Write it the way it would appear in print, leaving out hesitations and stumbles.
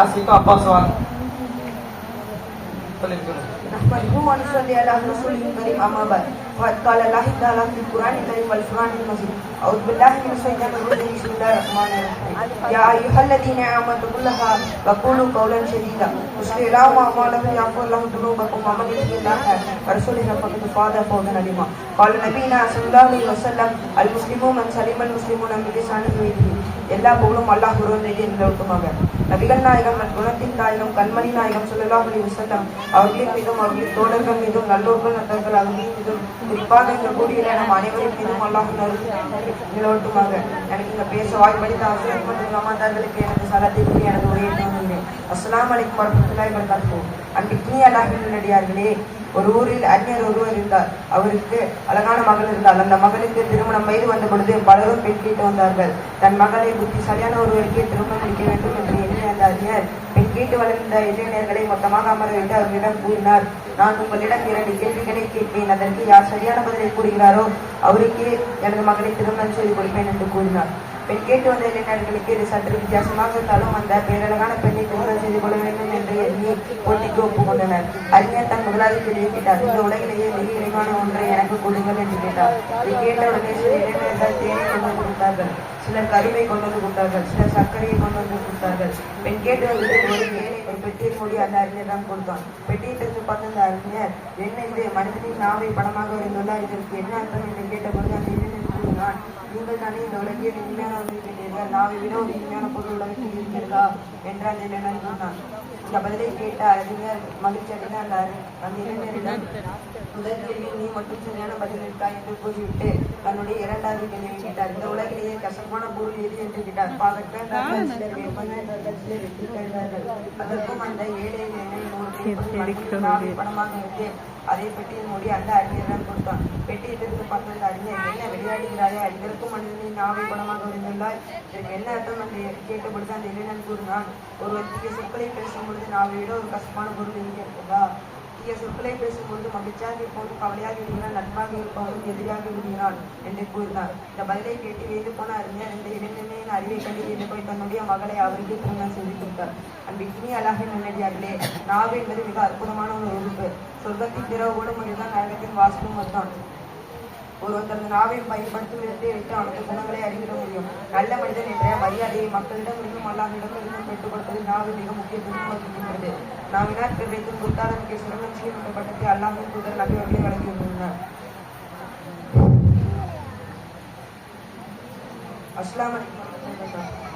Asik apa soal? نحمده ونصلي على رسوله الكريم أما بعد فقد قال الله تعالى في القرآن الكريم والفرقان المجيد أعوذ بالله من الشيطان الرجيم بسم الله الرحمن الرحيم يا أيها الذين آمنوا اتقوا الله وقولوا قولا سديدا يصلح لكم أعمالكم ويغفر لكم ذنوبكم ومن يطع الله ورسوله فقد فاز فوزا عظيما قال نبينا صلى الله عليه وسلم المسلمون من سلم المسلمون من لسانه ويده எல்லா புகழும் அல்லாஹ் ஒருவன் மீது நிலவட்டுமாக. நபிகள் நாயகம் குணத்தின் தாயகம் கண்மணி நாயகம் ஸல்லல்லாஹு அலைஹி வஸல்லம் அவர்களின் மீதும் அவர்களின் தோழர்கள் மீதும் நல்லோர்கள் நண்பர்கள் அவர்களின் மீதும் குறிப்பாக இந்த கூடிய நம் அனைவரின் மீதும் அல்லாஹ் நிலவட்டுமாக. எனக்கு இங்க பேச வாய்ப்பளித்த ஆசிரியர் மற்றும் சமாதானங்களுக்கு எனது சலத்திற்கு எனது உரையை தோன்றுகிறேன். அஸ்ஸலாமு அலைக்கும் வரஹ்மத்துல்லாஹி வபரகாத்துஹு. அன்பிற்கினிய அல்லாஹ்வின் நல்லடியார்களே, ஒரு ஊரில் அறிஞர் ஒருவர் இருந்தார். அவருக்கு அழகான மகள் இருந்தார். அந்த மகளுக்கு திருமணம் வயது வந்த பொழுது பலரும் பெண் கேட்டு வந்தார்கள். தன் மகளை புத்திசாலியான ஒருவருக்கே திருமணம் முடிக்க வேண்டும் என்று எண்ணி அந்த அறிஞர் பெண் கேட்டு வளர்ந்த இளைஞர்களை மொத்தமாக அமர வைத்து அவர்களிடம் கூறினார், நான் உங்களிடம் 2 கேள்விகளை கேட்பேன். அதற்கு யார் சரியான பதிலை கூறுகிறாரோ அவருக்கே எனது மகளை திருமணம் செய்து கொடுப்பேன் என்று கூறினார். பெண் கேட்டு வந்த இளைஞர்களுக்கு இது சற்று வித்தியாசமாக இருந்தாலும் அந்த பேரழகான பெண்ணை திருமணம் செய்து கொள்ள வேண்டும் என்று எண்ணி போட்டிக்கு ஒப்புக்கொண்டனர். அறிஞர் தன் முதலாவது கேள்வியை கேட்டார், இந்த உலகிலேயே மிக இறைவான ஒன்றை எனக்கு கொடுங்கள் என்று கேட்டார். இதை கேட்டவுடனே சில இளைஞர்கள் தேனை கொண்டு வந்து கொடுத்தார்கள், சிலர் கருவை கொண்டு வந்து கொடுத்தார்கள், சிலர் சர்க்கரையை கொண்டு வந்து கொடுத்தார்கள். பெண் கேட்டு வந்து ஒரு பெட்டியில் மூடி அந்த அறிஞர் தான் கொடுத்தான். பெட்டியை திறந்து பார்த்த அந்த அறிஞர், என்ன இது, மனிதனின் நாவை படமாக வரைந்துள்ளார், இதற்கு என்ன அர்த்தம் என்று கேட்டபொழுது அந்த இளைஞர் கூறினான், நீங்கள் தானே இந்த உலகில் இனிமையான ஒன்றை கேட்டீர்கள், நாவை விட ஒரு இனிமையான பொருள் உலகத்தில் இருக்கிறதா என்று அந்த இளைஞர் சொன்னான். இந்த பதிலை கேட்ட அறிஞர் மகிழ்ச்சி அடைந்த அந்த இளைஞரிடம், முதல் கேள்வி நீ மட்டும் சரியான பதில் இருக்கா என்று கூறிவிட்டு தன்னுடைய 2வது கேள்வியை கேட்டார். இந்த உலகிலேயே கசப்பான பொருள் எது என்று கேட்டார். பாகற்காய் சிலர் வேப்பனார்கள், சிலர் வெற்றிக்காய்ந்தார்கள். அதற்கும் அந்த ஏழை பணமாக இருந்து அதை பெட்டியில் மூடி அந்த அறிஞரிடம் கொடுத்தான். பெட்டியை திறந்து பார்த்த அந்த அறிஞர், என்ன விளையாடுகிறாரே, இதற்கும் மனிதனின் நாவை பணமாக விழுந்துள்ளாய், இதற்கு என்ன அர்த்தம் என்று கேட்டபொழுது அந்த இளைஞன் கூறினான், ஒருவர் தீய சொற்களை பேசும்பொழுது நாவை விட ஒரு கசப்பான பொருள் இருக்கிறதா, தீய சொற்களை பேசும்பொழுது மகிழ்ச்சியாக இருப்பவனும் கவலையாக விடுகிறான், நட்பாக இருப்பவனும் எதிராக விடுகிறான் என்று கூறினார். இந்த பதிலை கேட்டு வேண்டு போன அறிஞர் இந்த இளைஞனின் அறிவை கண்டு போய் தன்னுடைய மகளை அவருக்கு திருமணம் செய்து கொடுத்தார். அன்பிற்கினிய அல்லாஹ்வின் நல்லடியார்களே, நாவு என்பது மிக அற்புதமான ஒரு உறுப்பு. சொர்க்கத்தின் திறவோடும் இதுதான் நரகத்தின் வாசலும் அதுதான். ஒருவன் தனது நாவை பயன்படுத்தும் விதத்தை வைத்து அவனது குணங்களை அறிவிட முடியும். நல்ல மனிதன் என்ற மரியாதையை மக்களிடம் இருந்தும் அல்லாஹ்விடமிருந்தும் பெற்றுக் கொடுப்பதில் நாவு மிக முக்கியத்துவம் வகிக்கின்றது. நாவினால் பிறரைக்கும் குத்தாதமிக்க சுரங்கம் செய்யப்பட்ட பட்டத்தை அல்லாஹ்வின் தூதர் நபி அவர்களை வழங்கியுள்ளார். அஸ்ஸலாமு அலைக்கும்.